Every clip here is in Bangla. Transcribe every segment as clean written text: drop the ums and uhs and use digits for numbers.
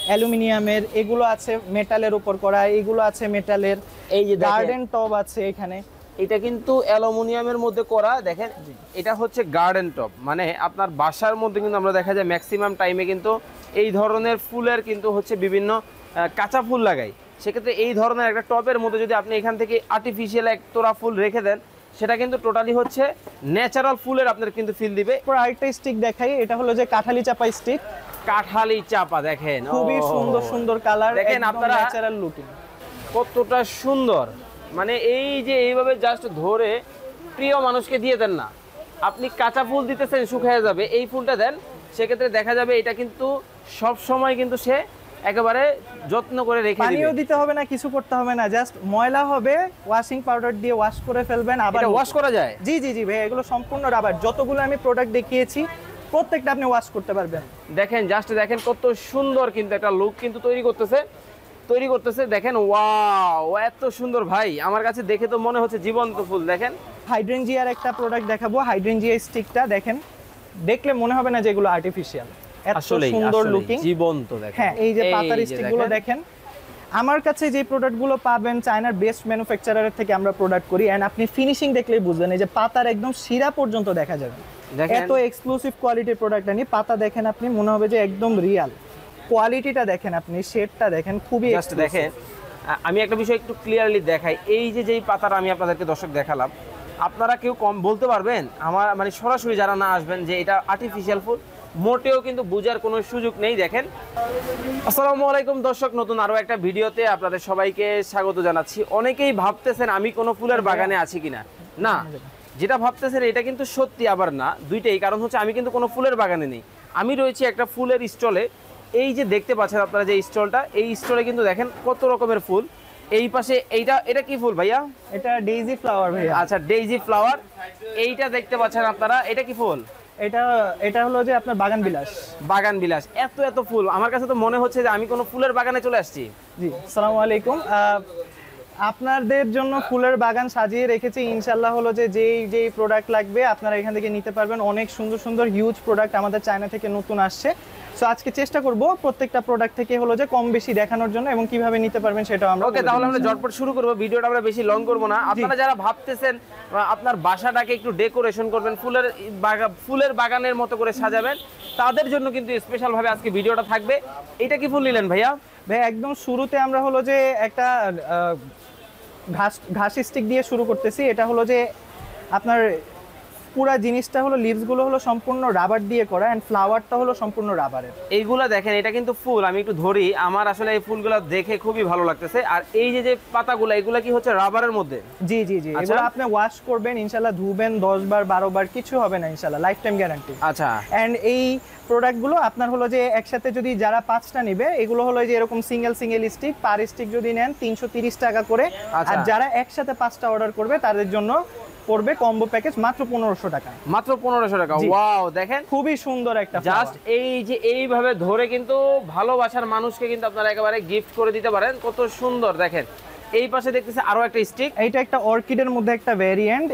অ্যালুমিনিয়ামের, এগুলো আছে মেটালের উপর করা, এগুলো আছে মেটালের। এই যে গার্ডেন টব আছে এখানে, এটা কিন্তু অ্যালুমিনিয়ামের মধ্যে করা। দেখেন এটা হচ্ছে গার্ডেন টপ, মানে আপনার বাসার মধ্যে কিন্তু আমরা দেখা যায় ম্যাক্সিমাম টাইমে কিন্তু এই ধরনের ফুলের কিন্তু হচ্ছে বিভিন্ন কাঁচা ফুল লাগাই। সেক্ষেত্রে এই ধরনের একটা টবের মধ্যে যদি আপনি এখান থেকে আর্টিফিশিয়াল এক তোড়া ফুল রেখে দেন, সেটা কিন্তু টোটালি হচ্ছে ন্যাচারাল ফুলের আপনার কিন্তু ফিল দিবে। আরেকটা স্টিক দেখাই, এটা হলো যে কাঁঠালি চাপা স্টিক। কাঁঠালি চাপা দেখেন, খুবই সুন্দর সুন্দর কালার, দেখেন আপনারা ন্যাচারাল লুকিং কতটা সুন্দর। মানে এই যে এইভাবে জাস্ট ধরে প্রিয় মানুষকে দিয়ে দেন না, আপনি কাঁচা ফুল দিতেছেন শুকিয়ে যাবে, এই ফুলটা দেন, সেক্ষেত্রে দেখা যাবে এটা কিন্তু সব সময় কিন্তু সে একেবারে যত্ন করে রেখে দিবে। পানিও দিতে হবে না, কিছু করতে হবে না, জাস্ট ময়লা হবে ওয়াশিং পাউডার দিয়ে ওয়াশ করে ফেলবেন। আবার এটা ওয়াশ করা যায়? জি জি জি ভাই, এগুলো সম্পূর্ণ রাবার। যতগুলো আমি প্রোডাক্ট দেখিয়েছি প্রত্যেকটা আপনি ওয়াশ করতে পারবেন। দেখেন জাস্ট দেখেন কত সুন্দর কিন্তু একটা লুক কিন্তু তৈরি করতেছে। দেখেন ওয়াও, এত সুন্দর ভাই, আমার কাছে দেখে তো মনে হচ্ছে জীবন্ত ফুল। দেখেন হাইড্রেনজিয়ার একটা প্রোডাক্ট দেখাবো, হাইড্রেনজিয়া স্টিকটা দেখেন, দেখলে মনে হবে না যে এগুলো আর্টিফিশিয়াল, এত সুন্দর লুকিং, জীবন্ত। দেখেন হ্যাঁ, এই যে পাতার স্টিকগুলো দেখেন। আমার কাছে যে প্রোডাক্টগুলো পাবেন চায়নার বেস্ট ম্যানুফ্যাকচারারের থেকে আমরা প্রোডাক্ট করি, এন্ড আপনি ফিনিশিং দেখলেই বুঝবেন, এই যে পাতার একদম শিরা পর্যন্ত দেখা যাবে। এত এক্সক্লুসিভ কোয়ালিটির প্রোডাক্ট আনি, পাতা দেখেন আপনি মনে হবে যে একদম রিয়াল। কোয়ালিটিটা দেখেন আপনি, শেডটা দেখেন, খুবই দেখেন। আমি একটা বিষয় একটু ক্লিয়ারলি দেখাই, এই যে যেই পাতাটা আমি আপনাদেরকে দর্শক দেখালাম, আপনারা কেউ কম বলতে পারবেন আমার, মানে সরাসরি যারা না আসবেন যে এটা আর্টিফিশিয়াল ফুল, মোটেও কিন্তু বোঝার কোনো সুযোগ নেই। দেখেন, আসসালামু আলাইকুম দর্শক, নতুন আরো একটা ভিডিওতে আপনাদের সবাইকে স্বাগত জানাচ্ছি। অনেকেই ভাবতেছেন আমি কোনো ফুলের বাগানে আছি কিনা। না, যেটা ভাবতেছেন এটা কিন্তু সত্যি আবার না, দুইটাই। কারণ হচ্ছে আমি কিন্তু কোনো ফুলের বাগানে নেই, আমি রয়েছি একটা ফুলের স্টলে। এই যে দেখতে পাচ্ছেন আপনারা যে স্টলটা, এই স্টলে কিন্তু দেখেন কত রকমের ফুল। এই পাশে এটা কি ফুল ভাইয়া? এটা ডেইজি ফ্লাওয়ার ভাইয়া। আচ্ছা, ডেইজি ফ্লাওয়ার। এইটা দেখতে পাচ্ছেন আপনারা, এটা কি ফুল? এটা হলো যে আপনার বাগান বিলাস। বাগান বিলাস। এত ফুল, আমার কাছে তো মনে হচ্ছে যে আমি কোনো ফুলের বাগানে চলে আসছি। জি, আসসালামু আলাইকুম। আপনাদের জন্য ফুলের বাগান সাজিয়ে রেখেছি ইনশাল্লাহ। হলো যে যেই প্রোডাক্ট লাগবে আপনারা এখান থেকে নিতে পারবেন। অনেক সুন্দর সুন্দর হিউজ প্রোডাক্ট আমাদের চায়না থেকে নতুন আসছে। সো আজকে চেষ্টা করব প্রত্যেকটা প্রোডাক্ট থেকে হলো যে কম বেশি দেখানোর জন্য, এবং কিভাবে নিতে পারবেন সেটাও আমরা। ওকে, তাহলে আমরা ঝটপট শুরু করব, ভিডিওটা আমরা বেশি লং করব না। আপনারা যারা ভাবতেছেন আপনার বাসাটাকে একটু ডেকোরেশন করবেন, ফুলের বাগানের মতো করে সাজাবেন, তাদের জন্য কিন্তু স্পেশাল ভাবে আজকে ভিডিওটা থাকবে। এটা কি ফুল নিলেন ভাইয়া? ভাই একদম শুরুতে আমরা হলো যে একটা ঘাস স্টিক দিয়ে শুরু করতেছি। এটা হলো যে আপনার পুরা জিনিসটা হলো, লিভসগুলো হলো সম্পূর্ণ রাবার দিয়ে করা, এন্ড ফ্লাওয়ারটা হলো সম্পূর্ণ রাবারের। এইগুলা দেখেন, এটা কিন্তু ফুল, আমি একটু ধরি, আমার আসলে এই ফুলগুলো দেখে খুবই ভালো লাগতেছে। আর এই যে পাতাগুলো, এগুলা কি হচ্ছে রাবারের মধ্যে? জি জি জি, এগুলো আপনি ওয়াশ করবেন ইনশাআল্লাহ, ধুবেন 10 বার 12 বার, কিছু হবে না ইনশাআল্লাহ, লাইফ টাইম গ্যারান্টি। আচ্ছা, এন্ড এই প্রোডাক্টগুলো আপনার হলো যে একসাথে যদি যারা 5টা নেবে, এগুলো হলো যে এরকম সিঙ্গেল স্টিক, পার স্টিক যদি নেন 330 টাকা করে। আর যারা একসাথে 5টা অর্ডার করবে তাদের জন্য পড়বে কম্বো প্যাকেজ মাত্র 1500 টাকা। মাত্র 1500 টাকা। ওয়াও, দেখেন খুবই সুন্দর একটা, জাস্ট এই যে এইভাবে ধরে কিন্তু ভালোবাসার মানুষকে কিন্তু আপনারা একেবারে গিফট করে দিতে পারেন। কত সুন্দর দেখেন। এই পাশে দেখতেছি আরো একটা স্টিক, এইটা একটা অর্কিডের মধ্যে একটা ভেরিয়েন্ট।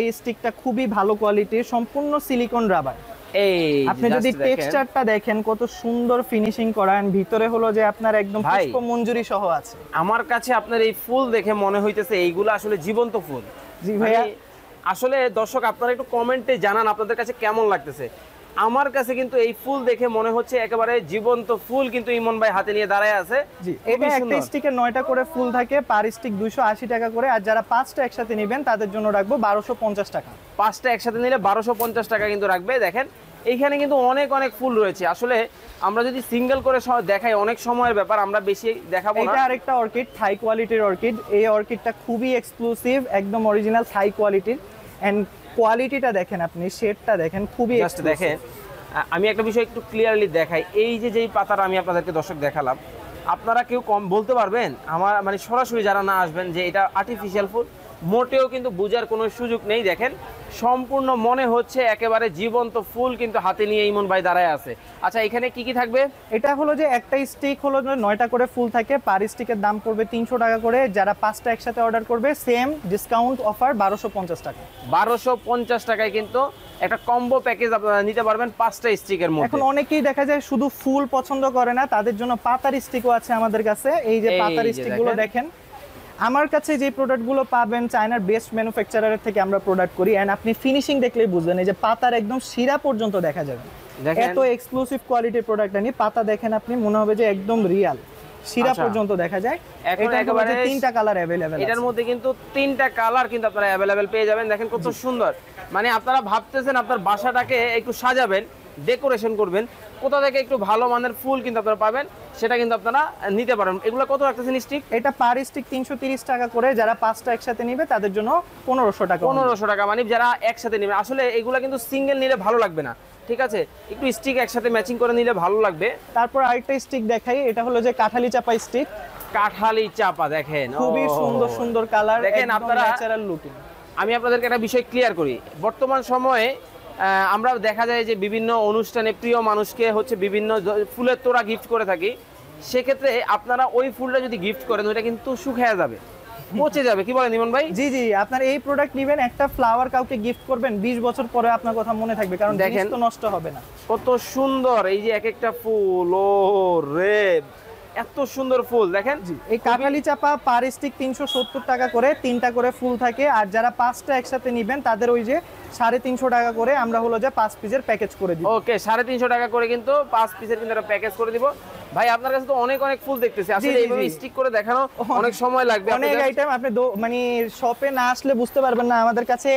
এই স্টিকটা খুবই ভালো কোয়ালিটির, সম্পূর্ণ সিলিকন রাবার। আপনি যদি টেক্সচারটা দেখেন কত সুন্দর ফিনিশিং করা, ভিতরে হলো যে আপনার একদম পুষ্প মঞ্জুরি সহ আছে। আমার কাছে আপনার এই ফুল দেখে মনে হইতেছে এইগুলো আসলে জীবন্ত ফুল। জি ভাইয়া, আসলে দর্শক আপনারা একটু কমেন্টে জানান আপনাদের কাছে কেমন লাগতেছে। আমার কাছে কিন্তু এই ফুল দেখে মনে হচ্ছে একেবারে জীবন্ত ফুল কিন্তু ইমন ভাই হাতে নিয়ে দাঁড়ায় আছে। জি, এটা একটা স্টিকে 9টা করে ফুল থাকে, পার স্টিক 280 টাকা করে। আর যারা 5টা একসাথে নেবেন তাদের জন্য রাখবো 1250 টাকা। 5টা একসাথে নিলে 1250 টাকা কিন্তু রাখবে। দেখেন এইখানে কিন্তু অনেক ফুল রয়েছে। আসলে আমরা যদি সিঙ্গেল করে দেখাই অনেক সময়ের ব্যাপার, আমরা বেশি দেখাবো না। এটা আরেকটা অর্কিড, থাই কোয়ালিটির অর্কিড। এই অর্কিডটা খুবই এক্সক্লুসিভ, একদম অরিজিনাল থাই কোয়ালিটির। এন্ড কোয়ালিটিটা দেখেন আপনি, শেডটা দেখেন, খুবই দেখেন। আমি একটা বিষয় একটু ক্লিয়ারলি দেখাই, এই যে যেই পাতাটা আমি আপনাদেরকে দর্শক দেখালাম, আপনারা কেউ কম বলতে পারবেন আমার, মানে সরাসরি যারা না আসবেন যে এটা আর্টিফিশিয়াল ফুল, মোটেও কিন্তু বোঝার কোনো সুযোগ নেই। দেখেন সম্পূর্ণ মনে হচ্ছে একেবারে জীবন্ত ফুল কিন্তু হাতে নিয়ে ইমন ভাই দাঁড়ায় আছে। আচ্ছা, এখানে কি কি থাকবে? এটা হলো যে একটা স্টিক হলো 9টা করে ফুল থাকে, পার স্টিকের দাম পড়বে 300 টাকা করে। যারা 5টা একসাথে অর্ডার করবে সেম ডিসকাউন্ট অফার 1250 টাকা। 1250 টাকায় কিন্তু একটা কম্বো প্যাকেজ আপনারা নিতে পারবেন 5টা স্টিকের মধ্যে। এখন অনেকেই দেখা যায় শুধু ফুল পছন্দ করে না, তাদের জন্য পাতার স্টিকও আছে আমাদের কাছে। এই যে পাতার স্টিকগুলো দেখেন, আমার কাছে যে প্রোডাক্টগুলো পাবেন চায়নার বেস্ট ম্যানুফ্যাকচারারের থেকে আমরা প্রোডাক্ট করি। এন্ড আপনি ফিনিশিং দেখলেই বুঝবেন, এই যে পাতার একদম শিরা পর্যন্ত দেখা যাবে। এত এক্সক্লুসিভ কোয়ালিটির প্রোডাক্ট আনি, পাতা দেখেন আপনি মনে হবে যে একদম রিয়াল, শিরা পর্যন্ত দেখা যায়। এটা একেবারে 3টা কালার अवेलेबल আছে। এটার মধ্যে কিন্তু 3টা কালার কিন্তু আপনারা अवेलेबल পেয়ে যাবেন। দেখেন কত সুন্দর, মানে আপনারা ভাবতেছেন আপনার বাসাটাকে একটু সাজাবেন, ডেকোরেশন করবেন, কোথা থেকে একটু ভালো মানের ফুল কিন্তু আপনারা পাবেন, সেটা কিন্তু আপনারা নিতে পারেন। এগুলো কত রাখতেছেন স্টিক? এটা পার স্টিক 330 টাকা করে, যারা 5টা একসাথে নেবে তাদের জন্য 1500 টাকা। 1500 টাকা, মানে যারা একসাথে নেবে। আসলে এগুলো কিন্তু সিঙ্গেল নিলে ভালো লাগবে না, ঠিক আছে, একটু স্টিক একসাথে ম্যাচিং করে নিলে ভালো লাগবে। তারপর আরেকটা স্টিক দেখাই, এটা হলো যে কাঠালি চাপা স্টিক। কাঠালি চাপা দেখেন, খুবই সুন্দর সুন্দর কালার, দেখেন আপনারা। Natural looking. আমি আপনাদেরকে একটা বিষয় ক্লিয়ার করি, বর্তমান সময়ে আমরা দেখা যায় যে বিভিন্ন অনুষ্ঠানে প্রিয় মানুষকে হচ্ছে বিভিন্ন ফুলের তোড়া গিফট করে থাকি। সেক্ষেত্রে আপনারা ওই ফুলটা যদি গিফট করেন, ওইটা কিন্তু শুকিয়ে যাবে, পচে যাবে। কি বলেন ইমন ভাই? জি জি, আপনার এই প্রোডাক্ট নেবেন, একটা ফ্লাওয়ার কাউকে গিফট করবেন, 20 বছর পরে আপনার কথা মনে থাকবে, কারণ দেখেন জিনিস তো নষ্ট হবে না। কত সুন্দর এই যে এক একটা ফুল, ও রে, এত সুন্দর ফুল দেখেন। এই কাঠালি চাপা পার স্টিক 370 টাকা করে, 3টা করে ফুল থাকে। আর যারা 5টা একসাথে নেবেন তাদের ওই যে 350 টাকা করে আমরা হলো যে 5 পিসের প্যাকেজ করে দিব। ওকে, 350 টাকা করে কিন্তু 5 পিসের কিন্তু একটা প্যাকেজ করে দিব। ভাই আপনার কাছে তো অনেক অনেক ফুল দেখতেছি, আসলে এইভাবে স্টিক করে দেখানো অনেক সময় লাগবে। অনেক আইটেম আপনি মানে শপে না আসলে বুঝতে পারবেন না, আমাদের কাছে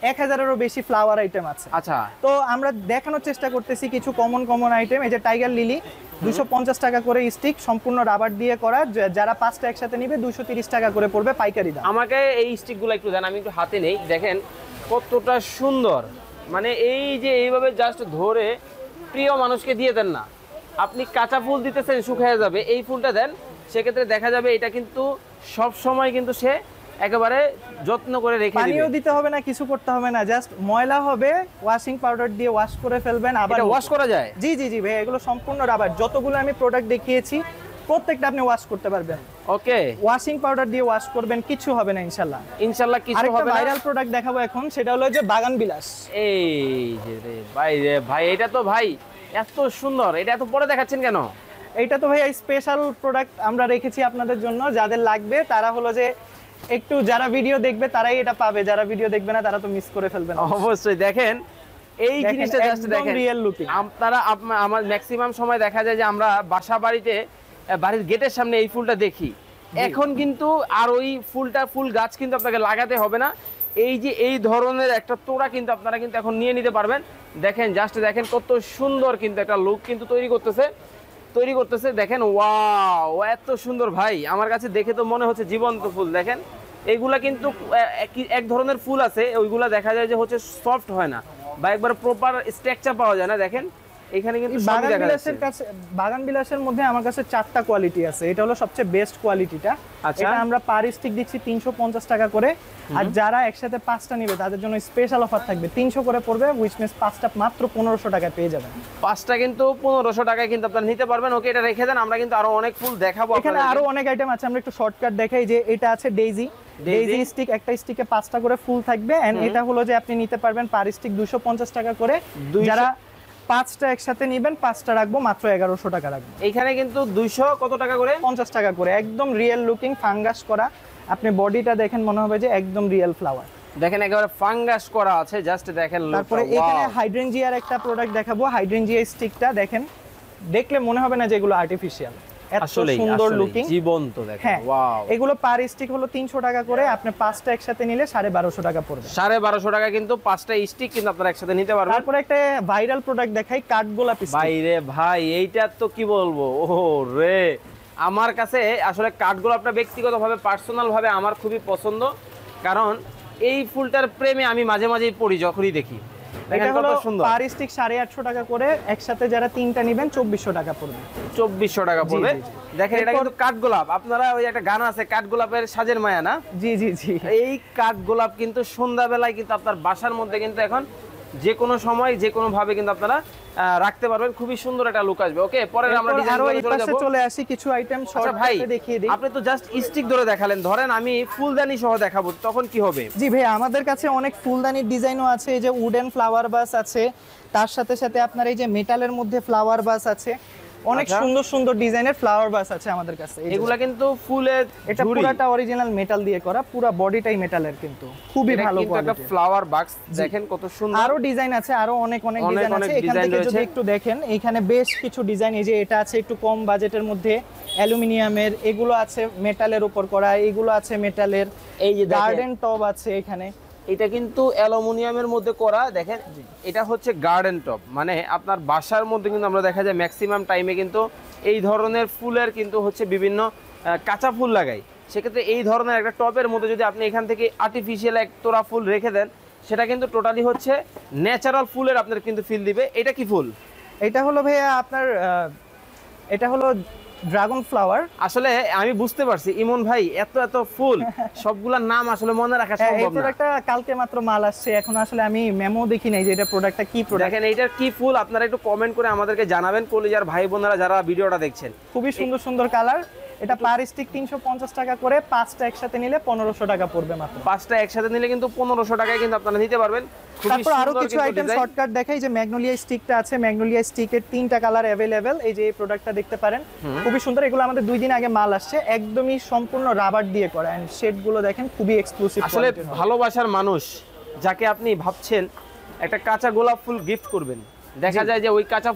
1000-এরও বেশি ফ্লাওয়ার আইটেম আছে। আচ্ছা, তো আমরা দেখানোর চেষ্টা করতেছি কিছু কমন আইটেম। এই যে টাইগার লিলি 250 টাকা করে স্টিক, সম্পূর্ণ রাবার দিয়ে করা। যারা 5টা একসাথে নিবে 230 টাকা করে পড়বে পাইকারি দাম। আমাকে এই স্টিকগুলো একটু দেন, আমি একটু হাতে নেই। দেখেন কতটা সুন্দর, মানে এই যে এইভাবে জাস্ট ধরে প্রিয় মানুষকে দিয়ে দেন না, আপনি কাঁচা ফুল দিতেছেন শুকিয়ে যাবে, এই ফুলটা দেন, সেক্ষেত্রে দেখা যাবে এটা কিন্তু সব সময় কিন্তু সে একেবারে যত্ন করে রেখে দিবে। পানিও দিতে হবে না, কিছু করতে হবে না, জাস্ট ময়লা হবে ওয়াশিং পাউডার দিয়ে ওয়াশ করে ফেলবেন। আবার এটা ওয়াশ করা যায়? জি জি জি ভাই, এগুলো সম্পূর্ণ রাবার। যতগুলো আমি প্রোডাক্ট দেখিয়েছি প্রত্যেকটা আপনি ওয়াশ করতে পারবেন। ওকে, ওয়াশিং পাউডার দিয়ে ওয়াশ করবেন, কিছু হবে না ইনশাআল্লাহ। ইনশাআল্লাহ কিছু হবে না। ভাইরাল প্রোডাক্ট দেখাবো এখন, সেটা হলো যে বাগান বিলাস। এই যে রে ভাই, রে ভাই, এটা তো ভাই এত সুন্দর, এটা এত পরে দেখাচ্ছেন কেন? এইটা তো ভাই স্পেশাল প্রোডাক্ট আমরা রেখেছি আপনাদের জন্য, যাদের লাগবে তারা হলো যে একটু, যারা ভিডিও দেখবে তারাই এটা পাবে, যারা ভিডিও দেখবে না তারা তো মিস করে ফেলবে না। অবশ্যই দেখেন এই জিনিসটা জাস্ট দেখেন, রিয়েল লুকিং। আপনারা আমার ম্যাক্সিমাম সময় দেখা যায় যে আমরা বাসা বাড়িতে বাড়ির গেটের সামনে এই ফুলটা দেখি। এখন কিন্তু আর ওই ফুল গাছ কিন্তু আপনাকে লাগাতে হবে না, এই যে এই ধরনের একটা তোড়া কিন্তু আপনারা কিন্তু এখন নিয়ে নিতে পারবেন। দেখেন জাস্ট দেখেন কত সুন্দর কিন্তু একটা লুক কিন্তু তৈরি করতেছে। দেখেন ওয়াও, এত সুন্দর ভাই, আমার কাছে দেখে তো মনে হচ্ছে জীবন্ত ফুল। দেখেন এইগুলা কিন্তু এক ধরনের ফুল আছে, ওইগুলা দেখা যায় যে হচ্ছে সফট হয় না বা একবার প্রপার স্ট্রাকচার পাওয়া যায় না। দেখেন এখানে কিন্তু বাগান বিলাসের মধ্যে আমার কাছে 4টা কোয়ালিটি আছে, এটা হলো সবচেয়ে বেস্ট কোয়ালিটিটা। এটা আমরা পার স্টিক দিচ্ছি 350 টাকা করে। আর যারা একসাথে 5টা নেবে তাদের জন্য স্পেশাল অফার থাকবে, 300 করে পড়বে, হুইচ মিন্স 5টা মাত্র 1500 টাকায় পেয়ে যাবেন। 5টা কিন্তু 1500 টাকায় কিন্তু আপনারা নিতে পারবেন। ওকে, এটা রেখে দেন, আমরা কিন্তু আরো অনেক ফুল দেখাবো। এখানে আরো অনেক আইটেম আছে, আমরা একটু শর্টকাট দেখাই। যে এটা আছে ডেইজি স্টিক, একটা স্টিকে 5টা করে ফুল থাকবে। এন্ড এটা হলো যে আপনি নিতে পারবেন পার স্টিক 250 টাকা করে। যারা 5টা একসাথে নেবেন 5টা রাখবো মাত্র 1100 টাকা রাখবো। এখানে কিন্তু 200 কত টাকা করে? 50 টাকা করে, একদম রিয়েল লুকিং, ফাঙ্গাস করা। আপনি বডিটা দেখেন মনে হবে যে একদম রিয়েল ফ্লাওয়ার। দেখেন একেবারে ফাঙ্গাস করা আছে, জাস্ট দেখেন। তারপরে এখানে হাইড্রেনজিয়ার একটা প্রোডাক্ট দেখাবো, হাইড্রেনজিয়া স্টিকটা দেখেন, দেখলে মনে হবে না যে এগুলো আর্টিফিশিয়াল, এত সুন্দর লুকিং, জীবন্ত। দেখেন ওয়াও, এগুলো পার স্টিক হলো 300 টাকা করে, আপনি 5টা একসাথে নিলে 1250 টাকা পড়বে। 1250 টাকা কিন্তু 5টা স্টিক কিন্তু আপনারা একসাথে নিতে পারবেন। তারপরে একটা ভাইরাল প্রোডাক্ট দেখাই, কাঠগোলাপ স্টিক। বাইরে ভাই, এইটা তো কি বলবো, ও রে, আমার কাছে আসলে কাঠগোলাপটা ব্যক্তিগতভাবে পার্সোনাল ভাবে আমার খুবই পছন্দ, কারণ এই ফুলটার প্রেমে আমি মাঝে মাঝেই পড়ি যখনই দেখি। এটা হলো পার স্টিক 850 টাকা করে, একসাথে যারা 3টা নেবেন 2400 টাকা পড়বে। 2400 টাকা পড়বে। দেখেন এটা কিন্তু কাঠগোলাপ, আপনারা ওই একটা গান আছে কাঠগোলাপের সাজের মায়া না? জি জি জি, এই কাঠগোলাপ কিন্তু সন্ধ্যাবেলায় কিন্তু আপনার বাসার মধ্যে কিন্তু এখন যে কোনো সময় যে কোনো ভাবে কিন্তু আপনারা রাখতে পারবেন, খুবই সুন্দর একটা লুক আসবে। ওকে, পরে আমরা ডিজাইন চলে আসি, কিছু আইটেম শর্ট ভাই দেখিয়ে দিই। আপনি তো জাস্ট স্টিক ধরে দেখালেন, ধরেন আমি ফুলদানি সহ দেখাবো, তখন কি হবে? জি ভাই, আমাদের কাছে অনেক ফুলদানির ডিজাইনও আছে, এই যে উডেন ফ্লাওয়ার বাস আছে, তার সাথে সাথে আপনার এই যে মেটালের মধ্যে ফ্লাওয়ার বাস আছে, অনেক সুন্দর সুন্দর ডিজাইনের ফ্লাওয়ার বাস আছে আমাদের কাছে। এগুলা কিন্তু ফুলের, এটা পুরাটা অরিজিনাল মেটাল দিয়ে করা, পুরো বডিটাই মেটালের, কিন্তু খুবই ভালো কোয়ালিটি। একটা ফ্লাওয়ার বাক্স দেখেন কত সুন্দর। আরো ডিজাইন আছে, আরো অনেক অনেক ডিজাইন আছে। এখান থেকে যদি একটু দেখেন, এখানে বেশ কিছু ডিজাইন, এই যে এটা আছে একটু কম বাজেটের মধ্যে অ্যালুমিনিয়ামের, এগুলো আছে মেটালের উপর করা, এগুলো আছে মেটালের, এই যে গার্ডেন টব আছে এখানে, এটা কিন্তু অ্যালুমিনিয়ামের মধ্যে করা। দেখেন এটা হচ্ছে গার্ডেন টপ, মানে আপনার বাসার মধ্যে কিন্তু আমরা দেখা যায় ম্যাক্সিমাম টাইমে কিন্তু এই ধরনের ফুলের কিন্তু হচ্ছে বিভিন্ন কাঁচা ফুল লাগাই। সেক্ষেত্রে এই ধরনের একটা টপের মধ্যে যদি আপনি এখান থেকে আর্টিফিশিয়াল এক তোড়া ফুল রেখে দেন, সেটা কিন্তু টোটালি হচ্ছে ন্যাচারাল ফুলের আপনার কিন্তু ফিল দিবে। এটা কি ফুল? এটা হলো ভাইয়া আপনার এটা হলো ড্রাগন ফ্লাওয়ার। আসলে আমি বুঝতে পারছি ইমন ভাই, এত এত ফুল সবগুলোর নাম আসলে মনে রাখা সম্ভব না। এটা কালকে মাত্র মাল আসছে, এখন আসলে আমি মেমো দেখি নাই যে এটা প্রোডাক্টটা কি প্রোডাক্ট। দেখেন এইটার কি ফুল, আপনারা একটু কমেন্ট করে আমাদেরকে জানাবেন, কলিজার ভাই বোনেরা যারা ভিডিওটা দেখছেন। খুবই সুন্দর সুন্দর কালার। এটা পার স্টিক 350 টাকা করে, 5টা একসাথে নিলে 1500 টাকা পড়বে মাত্র। 5টা একসাথে নিলে কিন্তু 1500 টাকায় কিন্তু আপনারা নিতে পারবেন। তারপর আরো কিছু আইটেম শর্টকাট দেখাই, যে ম্যাগনোলিয়া স্টিকটা আছে, ম্যাগনোলিয়া স্টিকের 3টা কালার अवेलेबल, এই যে এই প্রোডাক্টটা দেখতে পারেন, খুবই সুন্দর। এগুলো আমাদের 2 দিন আগে মাল আসছে, একদমই সম্পূর্ণ রাবার দিয়ে করা, এন্ড শেড গুলো দেখেন খুবই এক্সক্লুসিভ। আসলে ভালোবাসার মানুষ যাকে আপনি ভাবছেন একটা কাঁচা গোলাপ ফুল গিফট করবেন, দেখা যায় যে ওই কাঁচা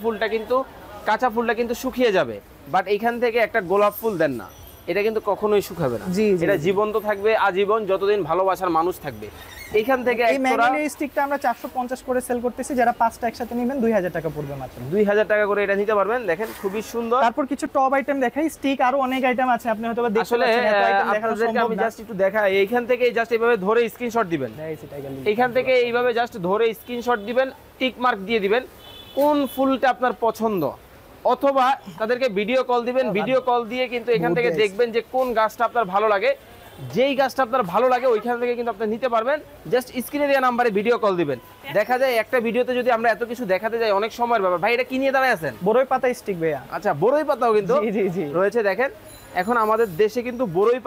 ফুলটা কিন্তু শুকিয়ে যাবে, বাট এইখান থেকে একটা গোলাপ ফুল দেন না, এটা কিন্তু কখনোই শুকাবে না, এটা জীবন্ত থাকবে আজীবন, যতদিন ভালোবাসার মানুষ থাকবে। এইখান থেকে এই ম্যাগনোলিয়া স্টিকটা আমরা 450 করে সেল করতেছি, যারা 5টা একসাথে নেবেন 2000 টাকা পড়বে মাত্র। 2000 টাকা করে এটা নিতে পারবেন। দেখেন খুবই সুন্দর। তারপর কিছু টপ আইটেম দেখাই, স্টিক আরো অনেক আইটেম আছে, আপনি হয়তো দেখতে আসলে আপনাদেরকে আমি জাস্ট একটু দেখাই, এইখান থেকে জাস্ট এইভাবে ধরে স্ক্রিনশট দিবেন, এইখান থেকে এইভাবে জাস্ট ধরে স্ক্রিনশট দিবেন, টিক মার্ক দিয়ে দিবেন কোন ফুলটা আপনার পছন্দ, অথবা তাদেরকে ভিডিও কল দিবেন, ভিডিও কল দিয়ে কিন্তু এখান থেকে দেখবেন যে কোন গাছটা আপনার ভালো লাগে, যেই গাছটা আপনার ভালো লাগে ওইখান থেকে কিন্তু আপনি নিতে পারবেন। জাস্ট স্ক্রিনে দেওয়া নাম্বারে ভিডিও কল দিবেন। দেখা যায় একটা ভিডিওতে যদি আমরা এত কিছু দেখাতে যাই অনেক সময়ের ব্যাপার। ভাই এটা কি নিয়ে দাঁড়ায় আছেন? বড়ই পাতা স্টিক ভাইয়া। আচ্ছা, বড়ই পাতাও কিন্তু রয়েছে। দেখেন এখন আমাদের দেশে কিন্তু বড়ই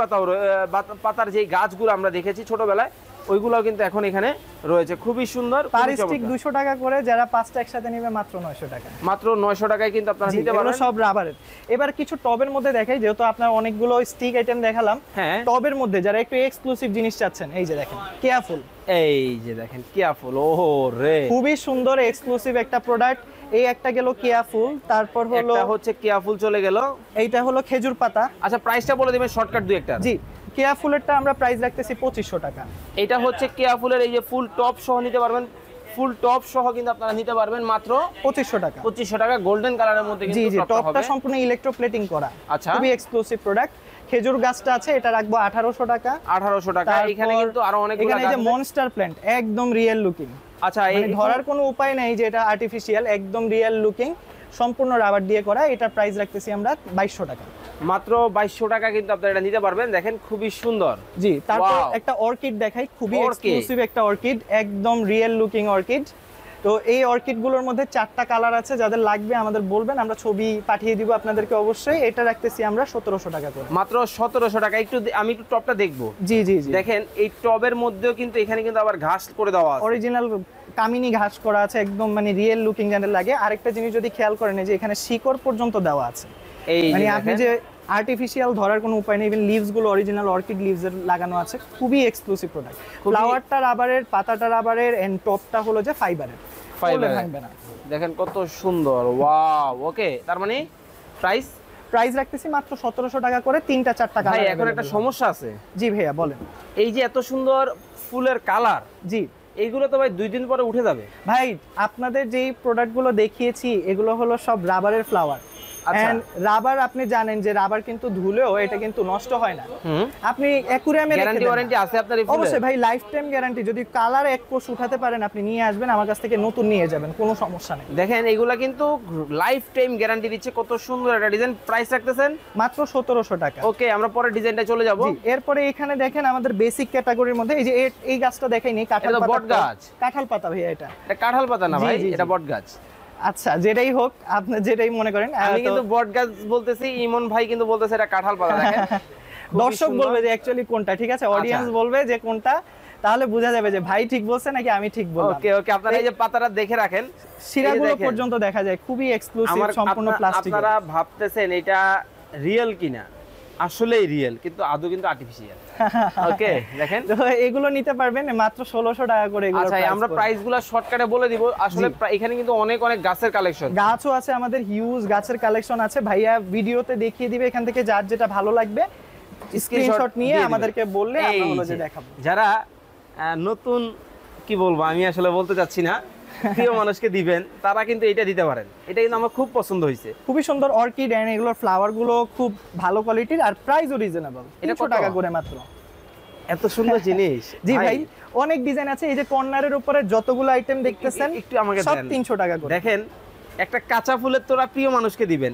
পাতার যে গাছগুলো আমরা দেখেছি ছোটবেলায়, ওইগুলোও কিন্তু এখন এখানে রয়েছে, খুবই সুন্দর। পার স্টিক 200 টাকা করে, যারা 5টা একসাথে নেবে মাত্র 900 টাকা। মাত্র 900 টাকায় কিন্তু আপনারা নিতে পারবেন। সব রাবারের। এবার কিছু টবের মধ্যে দেখাই, যেহেতু আপনার অনেকগুলো স্টিক আইটেম দেখালাম, হ্যাঁ টবের মধ্যে যারা একটু এক্সক্লুসিভ জিনিস চাচ্ছেন, এই যে দেখেন কেয়া ফুল। এই যে দেখেন কেয়া ফুল, ওহো রে, খুবই সুন্দর এক্সক্লুসিভ একটা প্রোডাক্ট। এই একটা গেল কেয়া ফুল, তারপর হলো একটা হচ্ছে কেয়া ফুল চলে গেল, এইটা হলো খেজুর পাতা। আচ্ছা প্রাইসটা বলে দিবেন শর্টকাট দুই একটা। জি, কেয়া ফুলেরটা আমরা প্রাইস রাখতেছি 2500 টাকা। এটা হচ্ছে কেয়া ফুলের এই যে ফুল টপ সহ নিতে পারবেন, ফুল টপ সহ কিন্তু আপনারা নিতে পারবেন মাত্র 2500 টাকা। 2500 টাকা গোল্ডেন কালারের মধ্যে কিন্তু জি জি, টপটা সম্পূর্ণ ইলেকট্রোপ্লেটিং করা। আচ্ছা, খুবই এক্সক্লুসিভ প্রোডাক্ট। খেজুর গাছটা আছে, এটা রাখবো 1800 টাকা। 1800 টাকা। এখানে কিন্তু আরো অনেকগুলো এখানে এই যে মনস্টার প্ল্যান্ট, একদম রিয়েল লুকিং। আচ্ছা, এই ধরার কোনো উপায় নাই যে এটা আর্টিফিশিয়াল, একদম রিয়েল লুকিং, সম্পূর্ণ রাবার দিয়ে করা। এটা প্রাইস রাখতেছি আমরা 2200 টাকা। মাত্র 2200 টাকা কিন্তু আপনারা এটা নিতে পারবেন। দেখেন খুবই সুন্দর। জি, তারপর একটা অর্কিড দেখাই, খুবই এক্সক্লুসিভ একটা অর্কিড, একদম রিয়েল লুকিং অর্কিড। তো এই অর্কিড গুলোর মধ্যে 4টা কালার আছে, যাদের লাগবে আমাদের বলবেন, আমরা ছবি পাঠিয়ে দিব আপনাদেরকে অবশ্যই। এটা রাখতেছি আমরা 1700 টাকা করে। মাত্র 1700 টাকা। আমি একটু টপটা দেখবো। জি জি জি, দেখেন এই টবের মধ্যেও কিন্তু এখানে কিন্তু আবার ঘাস করে দেওয়া আছে, অরিজিনাল কামিনী ঘাস করা আছে, একদম মানে রিয়েল লুকিং যাদের লাগে। আরেকটা জিনিস যদি খেয়াল করেন, যে এখানে শিকড় পর্যন্ত দেওয়া আছে, মানে আপনি যে আর্টিফিশিয়াল ধরার কোনো উপায় নেই। ইভেন লিভস গুলো অরিজিনাল অর্কিড লিভস এর লাগানো আছে, খুবই এক্সক্লুসিভ প্রোডাক্ট। ফ্লাওয়ারটা রাবারের, পাতাটা রাবারের, এন্ড টপটা হলো যে ফাইবারের। দেখেন কত সুন্দর, ওয়াও। ওকে, তার মানে প্রাইস রাখতেছি মাত্র 1700 টাকা করে, 3টা 4টা কালার। ভাই এখন একটা সমস্যা আছে। জি ভাইয়া বলেন। এই যে এত সুন্দর ফুলের কালার, জি এইগুলো তো ভাই 2 দিন পরে উঠে যাবে। ভাই আপনাদের যেই প্রোডাক্টগুলো দেখিয়েছি, এগুলো হলো সব রাবারের ফ্লাওয়ার। এন্ড রাবার আপনি জানেন যে রাবার কিন্তু ধুলেও এটা কিন্তু নষ্ট হয় না। আপনি অ্যাকুরিয়ামে গ্যারান্টি ওয়ারেন্টি আছে আপনার এই ফুলের? অবশ্যই ভাই, লাইফ টাইম গ্যারান্টি। যদি কালার এক কোষ উঠাতে পারেন আপনি নিয়ে আসবেন আমার কাছ থেকে, নতুন নিয়ে যাবেন, কোনো সমস্যা নেই। দেখেন এগুলা কিন্তু লাইফ টাইম গ্যারান্টি দিচ্ছে। কত সুন্দর একটা ডিজাইন। প্রাইস রাখতেছেন মাত্র 1700 টাকা। ওকে, আমরা পরে ডিজাইনটা চলে যাব। এরপরে এখানে দেখেন আমাদের বেসিক ক্যাটাগরির মধ্যে এই যে এই গাছটা দেখাইনি, কাঁঠাল পাতা। বট গাছ? কাঁঠাল পাতা ভাইয়া, এটা কাঁঠাল পাতা না ভাই, এটা বট গাছ। আচ্ছা, যেটাই হোক, আপনি যেটাই মনে করেন। আমি কিন্তু বট গাছ বলতেছি, ইমন ভাই কিন্তু বলতেছে এটা কাঁঠাল পাতা। দেখেন দর্শক বলবে যে অ্যাকচুয়ালি কোনটা, ঠিক আছে, অডিয়েন্স বলবে যে কোনটা, তাহলে বোঝা যাবে যে ভাই ঠিক বলছে নাকি আমি ঠিক বললাম। ওকে ওকে, আপনারা এই যে পাতাটা দেখে রাখেন, শিরাগুলো পর্যন্ত দেখা যায়, খুবই এক্সক্লুসিভ, সম্পূর্ণ প্লাস্টিক। আপনারা ভাবতেছেন এটা রিয়েল কিনা, আসলেই রিয়েল, কিন্তু আদৌ কিন্তু আর্টিফিশিয়াল। ওকে, দেখেন তো এগুলো নিতে পারবেন মাত্র 1600 টাকা করে। এগুলো আচ্ছা, আমরা প্রাইসগুলো শর্টকাটে বলে দিব। আসলে এখানে কিন্তু অনেক অনেক গাছের কালেকশন, গাছও আছে আমাদের, হিউজ গাছের কালেকশন আছে। ভাইয়া ভিডিওতে দেখিয়ে দিবে, এখান থেকে যার যেটা ভালো লাগবে স্ক্রিনশট নিয়ে আমাদেরকে বললে আমরা হলো যে দেখাবো। যারা নতুন, কি বলবো আমি আসলে বলতে চাচ্ছি না, প্রিয় মানুষকে দিবেন, তারা কিন্তু এটা দিতে পারেন। এটা কিন্তু আমার খুব পছন্দ হয়েছে। খুবই সুন্দর অর্কিড, এন্ড এগুলোর ফ্লাওয়ার গুলো খুব ভালো কোয়ালিটির, আর প্রাইসও রিজনেবল। এটা 100 টাকা করে মাত্র। এত সুন্দর জিনিস। জি ভাই, অনেক ডিজাইন আছে। এই যে কর্নারের উপরে যতগুলো আইটেম দেখতেছেন একটু আমাকে সব দেন। 300 টাকা করে। দেখেন, একটা কাঁচা ফুলের তোরা প্রিয় মানুষকে দিবেন,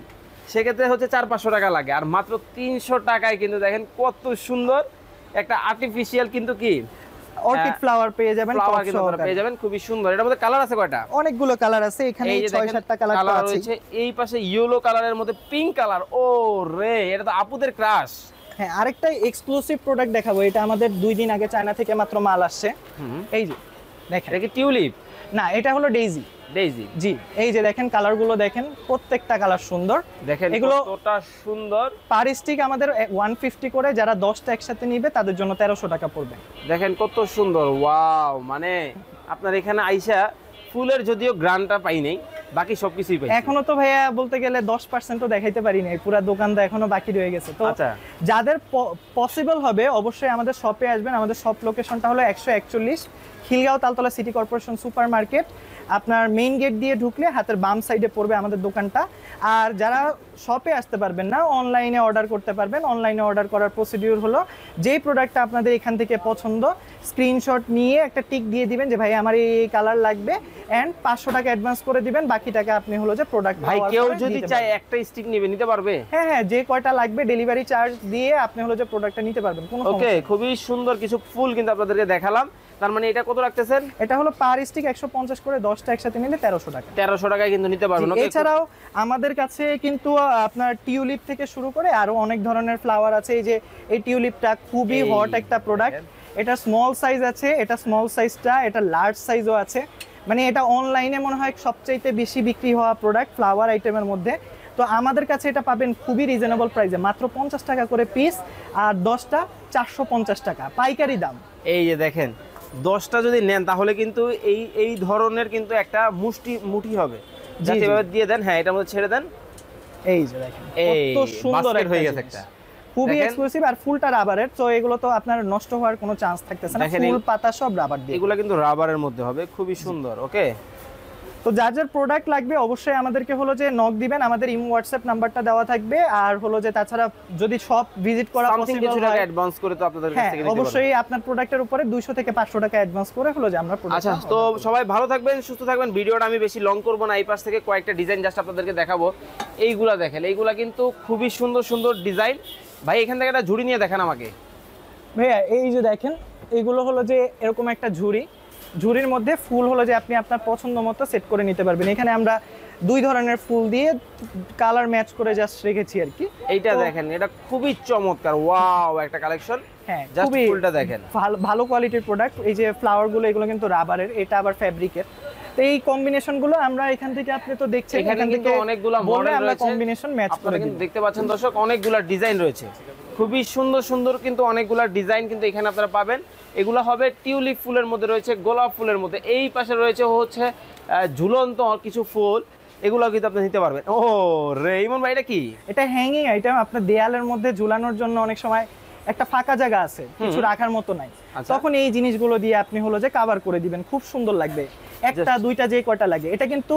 সেক্ষেত্রে হচ্ছে 400-500 টাকা লাগে, আর মাত্র 300 টাকায় কিন্তু দেখেন কত সুন্দর একটা আর্টিফিশিয়াল কিন্তু কি অর্কিড ফ্লাওয়ার পেয়ে যাবেন, ফ্লাওয়ার কিন্তু আপনারা পেয়ে যাবেন। খুবই সুন্দর। এটার মধ্যে কালার আছে কয়টা? অনেকগুলো কালার আছে, এখানে 6-7টা কালার আছে। এই পাশে ইয়েলো কালারের মধ্যে পিঙ্ক কালার। ও রে, এটা তো আপুদের ক্রাশ। হ্যাঁ, আরেকটা এক্সক্লুসিভ প্রোডাক্ট দেখাবো। এটা আমাদের 2 দিন আগে চায়না থেকে মাত্র মাল আসছে। এই যে দেখেন, এটা কি টিউলিপ? না, এটা হলো ডেইজি। ডেইজি, জি। এই যে দেখেন কালারগুলো দেখেন, প্রত্যেকটা কালার সুন্দর। দেখেন এগুলো কতটা সুন্দর। পার স্টিক আমাদের 150 করে, যারা 10টা একসাথে নিবে তাদের জন্য 1300 টাকা পড়বে। দেখেন কত সুন্দর। ওয়াও, মানে আপনার এখানে আইসা ফুলের যদিও গ্রানটা পাই নাই, বাকি সবকিছুই পাই। এখনো তো ভাইয়া বলতে গেলে 10%ও দেখাইতে পারি নাই, পুরো দোকানটা এখনো বাকি রয়ে গেছে। তো যাদের পসিবল হবে অবশ্যই আমাদের শপে আসবেন। আমাদের শপ লোকেশনটা হলো 141 Khilgaon Taltala city corporation super market. আপনার মেইন গেট দিয়ে ঢুকলে হাতের বাম সাইডে পড়বে আমাদের দোকানটা। আর যারা শপে আসতে পারবেন না, অনলাইনে অর্ডার করতে পারবেন। অনলাইনে অর্ডার করার প্রসিডিউর হলো, যেই প্রোডাক্টটা আপনাদের এখান থেকে পছন্দ, স্ক্রিনশট নিয়ে একটা টিক দিয়ে দিবেন যে ভাই আমার এই কালার লাগবে, এন্ড 500 টাকা অ্যাডভান্স করে দিবেন, বাকি টাকা আপনি হলো যে প্রোডাক্ট। ভাই কেউ যদি চায় একটা স্টিক নিবে, নিতে পারবে? হ্যাঁ হ্যাঁ, যে কয়টা লাগবে ডেলিভারি চার্জ দিয়ে আপনি হলো যে প্রোডাক্টটা নিতে পারবেন, কোনো সমস্যা নেই। ওকে, খুবই সুন্দর কিছু ফুল কিন্তু আপনাদেরকে দেখালাম। তার মানে এটা কত রাখতেছেন? এটা হলো পার স্টিক 150 করে, 10টা একসাথে নিলে 1300 টাকা। 1300 টাকায় কিন্তু নিতে পারবেন। এছাড়াও আমাদের কাছে কিন্তু আপনার টিউলিপ থেকে শুরু করে আরো অনেক ধরনের ফ্লাওয়ার আছে। এই যে এই টিউলিপটা খুবই হট একটা প্রোডাক্ট। এটা স্মল সাইজ আছে, এটা স্মল সাইজটা, এটা লার্জ সাইজও আছে। মানে এটা অনলাইনে মনে হয় সবচাইতে বেশি বিক্রি হওয়া প্রোডাক্ট ফ্লাওয়ার আইটেমের মধ্যে। তো আমাদের কাছে এটা পাবেন খুবই রিজনেবল প্রাইসে, মাত্র 50 টাকা করে পিস, আর 10টা 450 টাকা পাইকারি দাম। এই যে দেখেন, 10টা যদি নেন তাহলে কিন্তু এই ধরনের কিন্তু একটা মুঠি হবে, যেভাবে দিয়ে দেন। হ্যাঁ, এটার মধ্যে ছেড়ে দেন। এই যে দেখেন কত সুন্দর হয়ে গেছে একটা, খুবই এক্সক্লুসিভ। আর ফুলটা রাবারের, তো এগুলো তো আপনার নষ্ট হওয়ার কোনো চান্স থাকতেছে না। ফুল পাতা সব রাবার দিয়ে, এগুলো কিন্তু রাবারের মধ্যে হবে, খুবই সুন্দর। ওকে, তো যার যার প্রোডাক্ট লাগবে অবশ্যই আমাদেরকে হলো যে নক দিবেন। আমাদের ইমো হোয়াটসঅ্যাপ নাম্বারটা দেওয়া থাকবে। আর হলো যে তাছাড়া যদি শপ ভিজিট করা পসিবল হয়, অ্যাডভান্স করে তো আপনাদের কাছ থেকে নিতে পারবেন। অবশ্যই আপনার প্রোডাক্টের উপরে 200 থেকে 500 টাকা অ্যাডভান্স করে হলো যে আমরা প্রোডাক্ট। আচ্ছা, তো সবাই ভালো থাকবেন, সুস্থ থাকবেন। ভিডিওটা আমি বেশি লং করব না, এই পাশ থেকে কয়েকটা ডিজাইন জাস্ট আপনাদেরকে দেখাবো। এইগুলা দেখেন, এইগুলা কিন্তু খুবই সুন্দর সুন্দর ডিজাইন। ভাই এখান থেকে একটা ঝুড়ি নিয়ে দেখেন আমাকে। ভাইয়া এই যে দেখেন, এগুলো হলো যে এরকম একটা ঝুড়ির মধ্যে ফুল হলো যে আপনি আপনার পছন্দ মতো সেট করে নিতে পারবেন। এখানে আমরা 2 ধরনের ফুল দিয়ে কালার ম্যাচ করে জাস্ট রেখেছি আর কি। এইটা দেখেন, এটা খুবই চমৎকার। ওয়াও, একটা কালেকশন। হ্যাঁ, জাস্ট ফুলটা দেখেন, ভালো কোয়ালিটির প্রোডাক্ট। এই যে ফ্লাওয়ার গুলো, এগুলো কিন্তু রাবারের, এটা আবার ফ্যাব্রিকের। তো এই কম্বিনেশন গুলো আমরা এখান থেকে, আপনি তো দেখছেন এখানে কিন্তু অনেকগুলো মডেল রয়েছে, কম্বিনেশন ম্যাচ করে কিন্তু দেখতে পাচ্ছেন দর্শক, অনেকগুলো ডিজাইন রয়েছে, খুবই সুন্দর সুন্দর কিন্তু অনেকগুলো ডিজাইন কিন্তু এখানে আপনারা পাবেন। এগুলো হবে টিউলিপ ফুলের মধ্যে, রয়েছে গোলাপ ফুলের মধ্যে, এই পাশে রয়েছে হচ্ছে ঝুলন্ত কিছু ফুল, এগুলো কিন্তু আপনি নিতে পারবেন। ও রে ইমন ভাই, এটা কি? এটা হ্যাঙ্গিং আইটেম। আপনার দেয়ালের মধ্যে ঝুলানোর জন্য অনেক সময় একটা ফাঁকা জায়গা আছে, কিছু রাখার মতো নাই, তখন এই জিনিসগুলো দিয়ে আপনি হলো যে কভার করে দিবেন, খুব সুন্দর লাগবে। একটা দুইটা যে কয়টা লাগে। এটা কিন্তু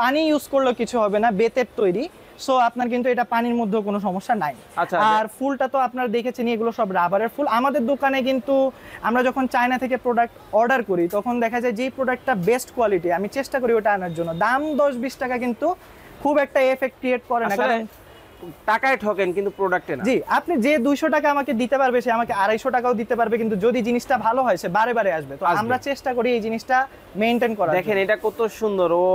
পানি ইউজ করলেও কিছু হবে না, বেতের তৈরি, সো আপনার কিন্তু এটা পানির মধ্যেও কোনো সমস্যা নাই। আচ্ছা, আর ফুলটা তো আপনারা দেখেছেন এগুলো সব রাবারের ফুল। আমাদের দোকানে কিন্তু আমরা যখন চায়না থেকে প্রোডাক্ট অর্ডার করি তখন দেখা যায় যেই প্রোডাক্টটা বেস্ট কোয়ালিটি আমি চেষ্টা করি ওটা আনার জন্য। দাম 10-20 টাকা কিন্তু খুব একটা এফেক্ট ক্রিয়েট করে না, কারণ টাকায় ঠকেন কিন্তু প্রোডাক্টে না। জি, আপনি যে 200 টাকা আমাকে দিতে পারবে সে আমাকে 250 টাকাও দিতে পারবে, কিন্তু যদি জিনিসটা ভালো হয় সে বারে বারে আসবে। তো আমরা চেষ্টা করি এই জিনিসটা মেইনটেইন করার। দেখেন এটা কত সুন্দর, ও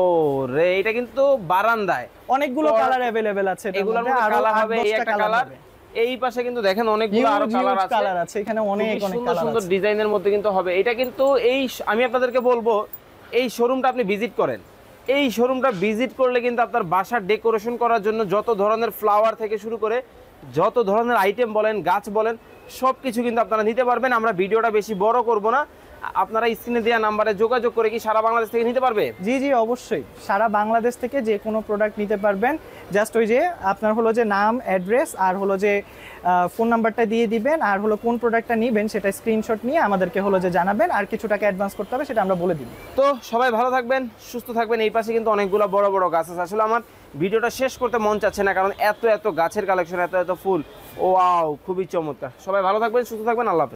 রে, এটা কিন্তু বারান্দায় অনেকগুলো কালার अवेलेबल আছে, এগুলোর মধ্যে কালার হবে, এই একটা কালার, এই পাশে কিন্তু দেখেন অনেকগুলো আরো কালার আছে, এখানে অনেক অনেক কালার আছে, সুন্দর ডিজাইনের মধ্যে কিন্তু হবে। এটা কিন্তু এই আমি আপনাদেরকে বলবো এই শোরুমটা আপনি ভিজিট করেন। এই শোরুমটা ভিজিট করলে কিন্তু আপনার বাসার ডেকোরেশন করার জন্য যত ধরনের ফ্লাওয়ার থেকে শুরু করে যত ধরনের আইটেম বলেন, গাছ বলেন, সব কিছু কিন্তু আপনারা নিতে পারবেন। আমরা ভিডিওটা বেশি বড় করব না, আপনারা স্ক্রিনে দেওয়া নাম্বারে যোগাযোগ করে কি সারা বাংলাদেশ থেকে নিতে পারবে? জি জি অবশ্যই, সারা বাংলাদেশ থেকে যে কোনো প্রোডাক্ট নিতে পারবেন। জাস্ট ওই যে আপনার হলো যে নাম, অ্যাড্রেস আর হলো যে ফোন নাম্বারটা দিয়ে দিবেন, আর হলো কোন প্রোডাক্টটা নেবেন সেটা স্ক্রিনশট নিয়ে আমাদেরকে হলো যে জানাবেন, আর কিছু টাকা অ্যাডভান্স করতে হবে সেটা আমরা বলে দিব। তো সবাই ভালো থাকবেন, সুস্থ থাকবেন। এই পাশে কিন্তু অনেকগুলো বড় বড় গাছ আছে। আসলে আমার ভিডিওটা শেষ করতে মন চাচ্ছে না, কারণ এত এত গাছের কালেকশন, এত এত ফুল, ওয়াও, খুবই চমৎকার। সবাই ভালো থাকবেন, সুস্থ থাকবেন, আল্লাহ হাফেজ।